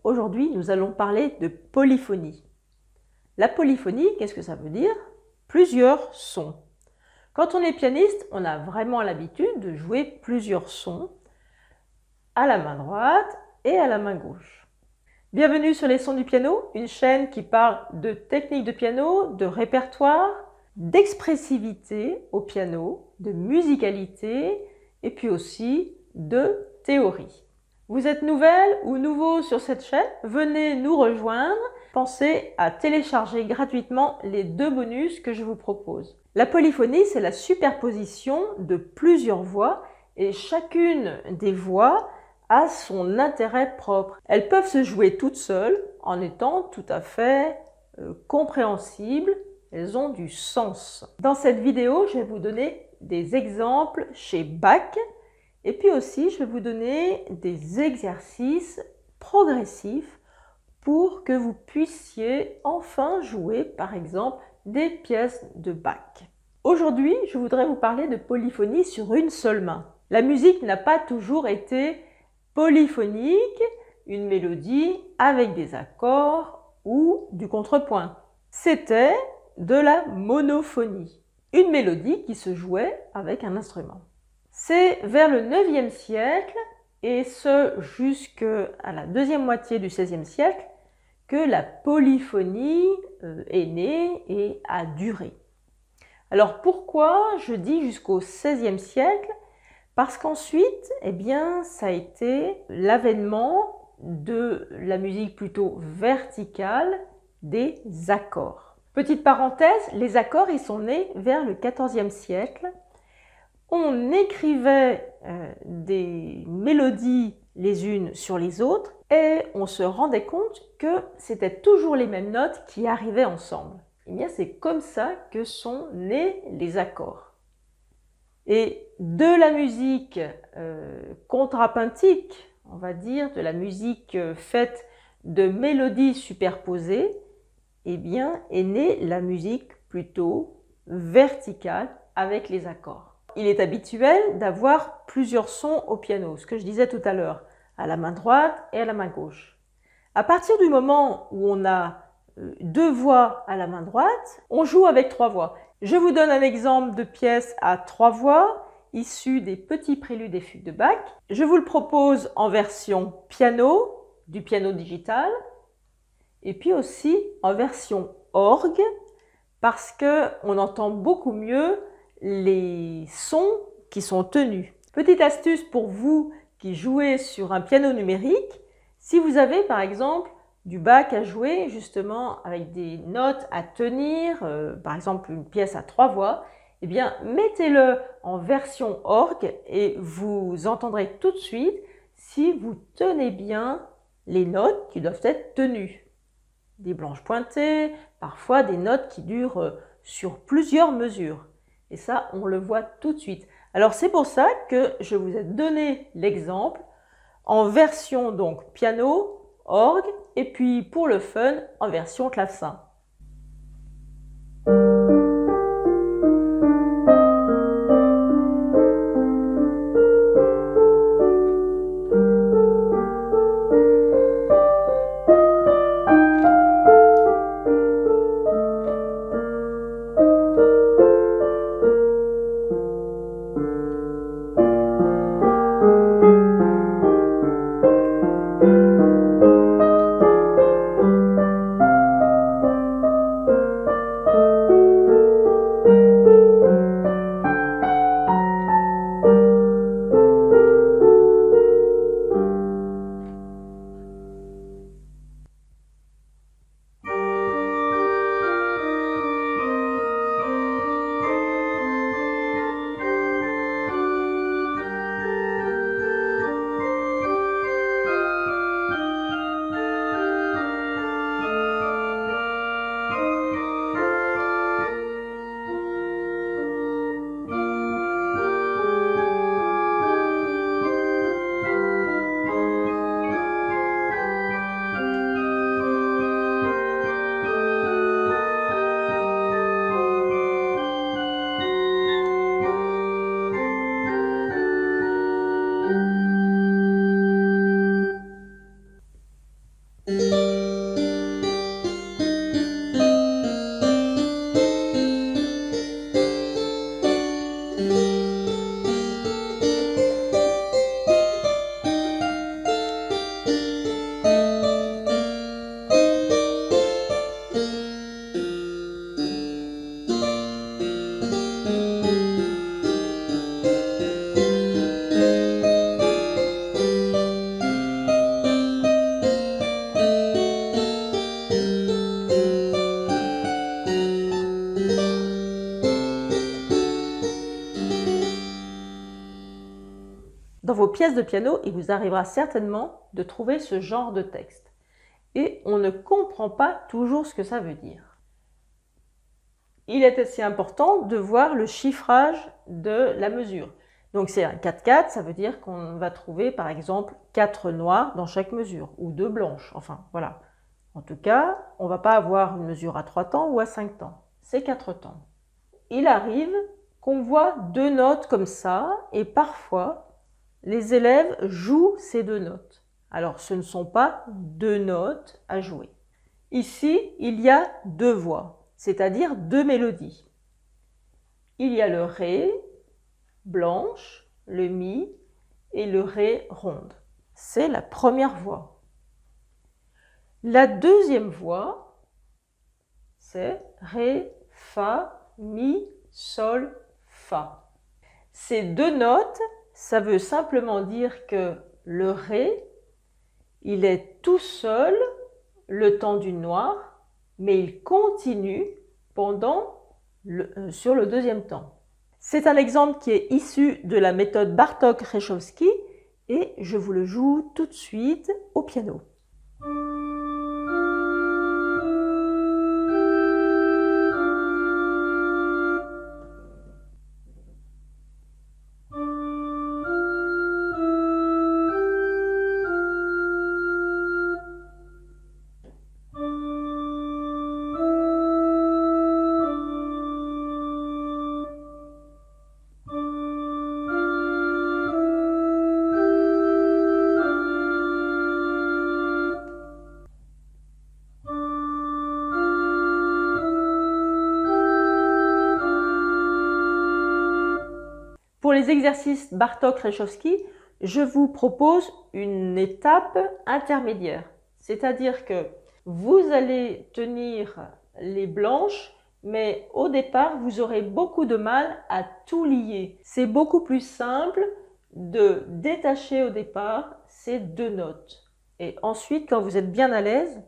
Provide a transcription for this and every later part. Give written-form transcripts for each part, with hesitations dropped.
Aujourd'hui, nous allons parler de polyphonie. La polyphonie, qu'est-ce que ça veut dire? Plusieurs sons. Quand on est pianiste, on a vraiment l'habitude de jouer plusieurs sons à la main droite et à la main gauche. Bienvenue sur les sons du piano, une chaîne qui parle de technique de piano, de répertoire, d'expressivité au piano, de musicalité et puis aussi de théorie. Vous êtes nouvelle ou nouveau sur cette chaîne? Venez nous rejoindre. Pensez à télécharger gratuitement les 2 bonus que je vous propose. La polyphonie, c'est la superposition de plusieurs voix et chacune des voix a son intérêt propre. Elles peuvent se jouer toutes seules en étant tout à fait compréhensibles. Elles ont du sens. Dans cette vidéo, je vais vous donner des exemples chez Bach. Et puis aussi, je vais vous donner des exercices progressifs pour que vous puissiez enfin jouer, par exemple, des pièces de Bach. Aujourd'hui, je voudrais vous parler de polyphonie sur une seule main. La musique n'a pas toujours été polyphonique, une mélodie avec des accords ou du contrepoint. C'était de la monophonie, une mélodie qui se jouait avec un instrument. C'est vers le 9e siècle, et ce jusqu'à la deuxième moitié du 16e siècle, que la polyphonie est née et a duré. Alors pourquoi je dis jusqu'au 16e siècle? Parce qu'ensuite, eh bien, ça a été l'avènement de la musique plutôt verticale des accords. Petite parenthèse, les accords, ils sont nés vers le 14e siècle. On écrivait des mélodies les unes sur les autres et on se rendait compte que c'était toujours les mêmes notes qui arrivaient ensemble. Et bien, c'est comme ça que sont nés les accords. Et de la musique contrapuntique, on va dire, de la musique faite de mélodies superposées, eh bien, est née la musique plutôt verticale avec les accords. Il est habituel d'avoir plusieurs sons au piano, ce que je disais tout à l'heure, à la main droite et à la main gauche. À partir du moment où on a 2 voix à la main droite, on joue avec 3 voix. Je vous donne un exemple de pièce à 3 voix, issue des petits préludes et fugues de Bach. Je vous le propose en version piano, du piano digital, et puis aussi en version orgue, parce qu'on entend beaucoup mieux les sons qui sont tenus. Petite astuce pour vous qui jouez sur un piano numérique, si vous avez par exemple du Bach à jouer justement avec des notes à tenir, par exemple une pièce à 3 voix, eh bien mettez-le en version orgue et vous entendrez tout de suite si vous tenez bien les notes qui doivent être tenues. Des blanches pointées, parfois des notes qui durent sur plusieurs mesures. Et ça, on le voit tout de suite. Alors c'est pour ça que je vous ai donné l'exemple en version donc piano, orgue, et puis pour le fun, en version clavecin. vos pièces de piano, il vous arrivera certainement de trouver ce genre de texte. Et on ne comprend pas toujours ce que ça veut dire. Il est aussi important de voir le chiffrage de la mesure. Donc c'est un 4-4, ça veut dire qu'on va trouver par exemple 4 noirs dans chaque mesure, ou 2 blanches, enfin voilà. En tout cas, on ne va pas avoir une mesure à 3 temps ou à 5 temps, c'est 4 temps. Il arrive qu'on voit 2 notes comme ça, et parfois les élèves jouent ces 2 notes. Alors ce ne sont pas 2 notes à jouer. Ici, il y a 2 voix, c'est-à-dire 2 mélodies. Il y a le Ré blanche, le Mi et le Ré ronde. C'est la première voix. La deuxième voix, c'est Ré, Fa, Mi, Sol, Fa. Ces 2 notes, ça veut simplement dire que le Ré, il est tout seul le temps du noir, mais il continue sur le deuxième temps. C'est un exemple qui est issu de la méthode Bartók-Rzeszowski et je vous le joue tout de suite au piano. Pour les exercices Bartók-Rzeszowski, je vous propose une étape intermédiaire. C'est-à-dire que vous allez tenir les blanches, mais au départ, vous aurez beaucoup de mal à tout lier. C'est beaucoup plus simple de détacher au départ ces 2 notes. Et ensuite, quand vous êtes bien à l'aise,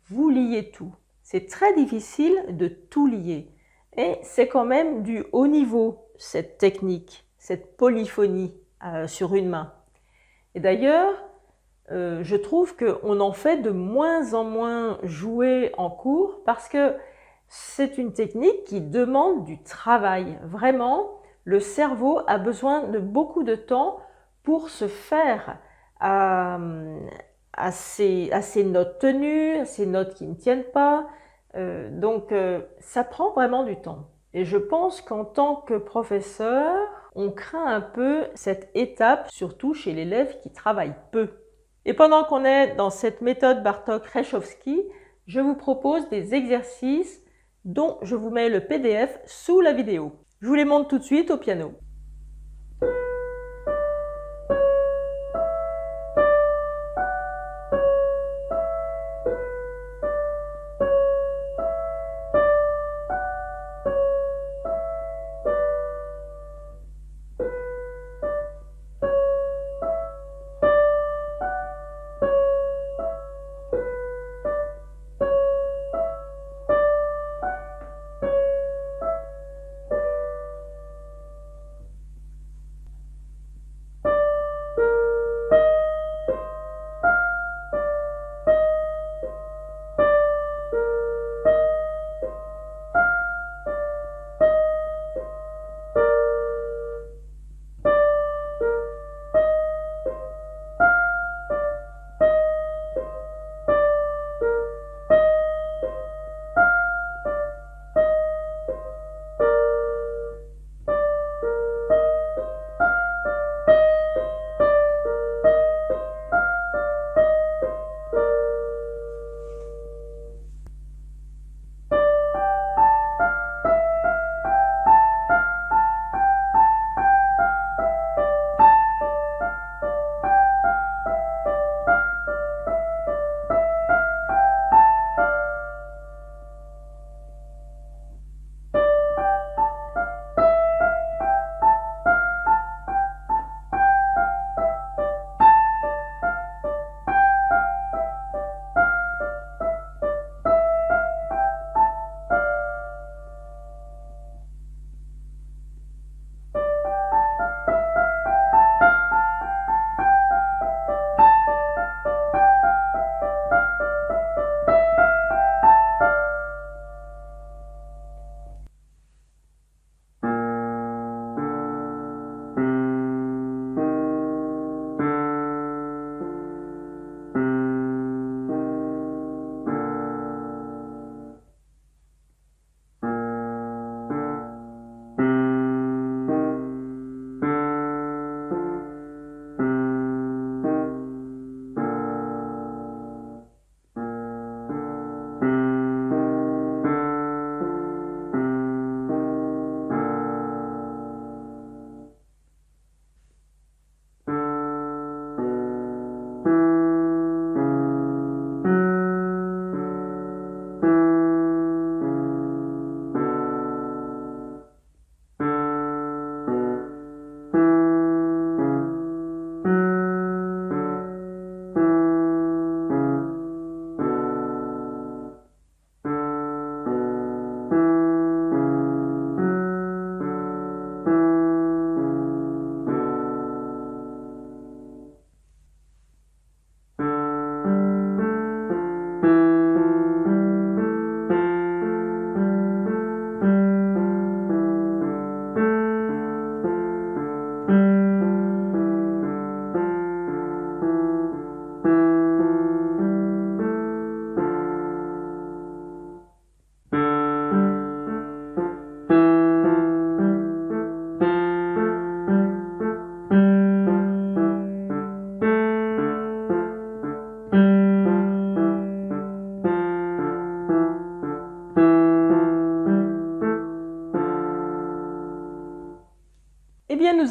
vous liez tout. C'est très difficile de tout lier. Et c'est quand même du haut niveau, cette technique, cette polyphonie sur une main. Et d'ailleurs, je trouve qu'on en fait de moins en moins jouer en cours parce que c'est une technique qui demande du travail. Vraiment, le cerveau a besoin de beaucoup de temps pour se faire à ces notes tenues, à ces notes qui ne tiennent pas. Donc, ça prend vraiment du temps. Et je pense qu'en tant que professeur, on craint un peu cette étape, surtout chez l'élève qui travaille peu. Et pendant qu'on est dans cette méthode Bartók-Rzeszowski, je vous propose des exercices dont je vous mets le PDF sous la vidéo. Je vous les montre tout de suite au piano.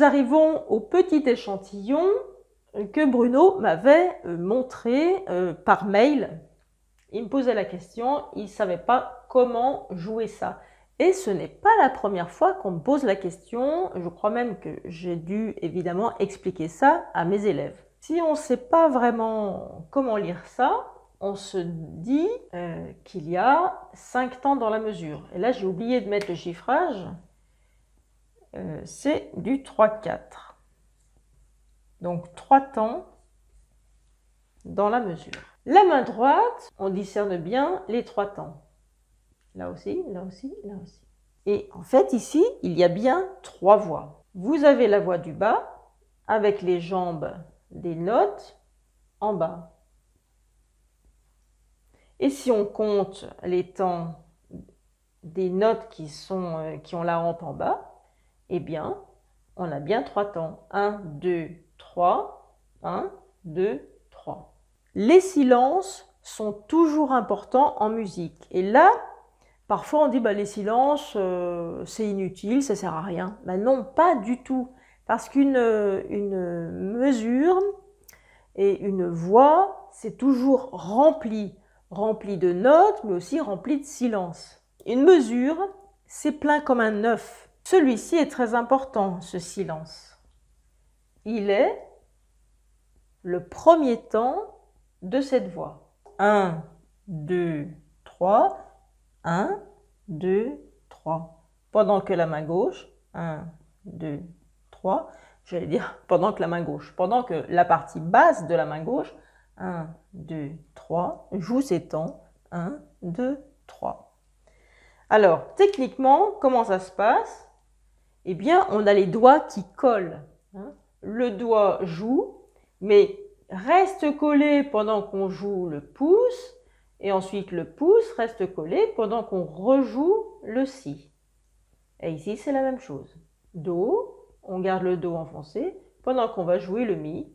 nous arrivons au petit échantillon que Bruno m'avait montré par mail. Il me posait la question, il ne savait pas comment jouer ça. Et ce n'est pas la première fois qu'on me pose la question, je crois même que j'ai dû évidemment expliquer ça à mes élèves. Si on ne sait pas vraiment comment lire ça, on se dit qu'il y a 5 temps dans la mesure. Et là, j'ai oublié de mettre le chiffrage. C'est du 3/4. Donc 3 temps dans la mesure. La main droite, on discerne bien les 3 temps. Là aussi, là aussi, là aussi. Et en fait, ici, il y a bien 3 voix. Vous avez la voix du bas avec les jambes des notes en bas. Et si on compte les temps des notes qui ont la hampe en bas, eh bien, on a bien 3 temps. 1, 2, 3, 1, 2, 3. Les silences sont toujours importants en musique. Et là, parfois on dit les silences, c'est inutile, ça sert à rien. Non, pas du tout. Parce qu'une mesure et une voix, c'est toujours rempli de notes, mais aussi rempli de silence. Une mesure, c'est plein comme un œuf. Celui-ci est très important, ce silence. Il est le premier temps de cette voix. 1, 2, 3, 1, 2, 3. Pendant que la main gauche, 1, 2, 3, j'allais dire pendant que la main gauche, pendant que la partie basse de la main gauche, 1, 2, 3, joue ses temps, 1, 2, 3. Alors, techniquement, comment ça se passe? Eh bien, on a les doigts qui collent. Le doigt joue, mais reste collé pendant qu'on joue le pouce, et ensuite le pouce reste collé pendant qu'on rejoue le si. Et ici, c'est la même chose. Do, on garde le do enfoncé pendant qu'on va jouer le mi,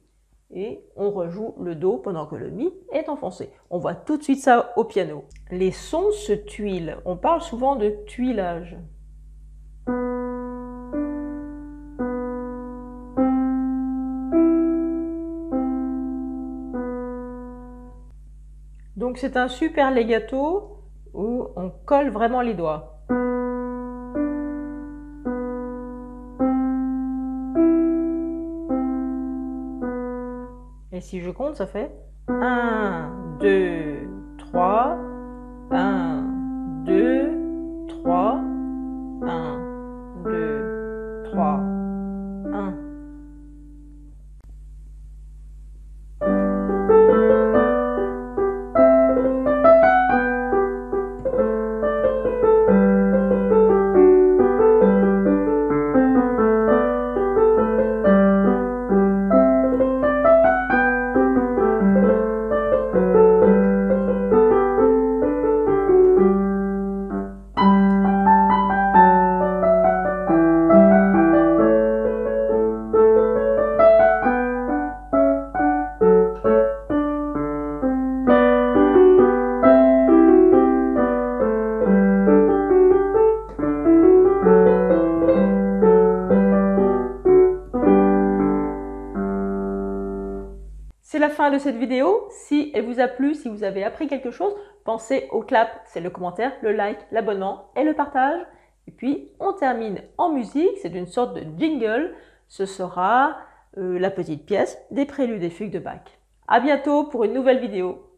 et on rejoue le do pendant que le mi est enfoncé. On voit tout de suite ça au piano. Les sons se tuilent. On parle souvent de tuilage. Donc c'est un super legato où on colle vraiment les doigts. Et si je compte, ça fait 1, 2, 3, 1, 2, 3, 1, 2, 3, 1. C'est la fin de cette vidéo. Si elle vous a plu, si vous avez appris quelque chose, pensez au clap, c'est le commentaire, le like, l'abonnement et le partage. Et puis, on termine en musique, c'est une sorte de jingle. Ce sera la petite pièce des préludes et fugues de Bach. À bientôt pour une nouvelle vidéo.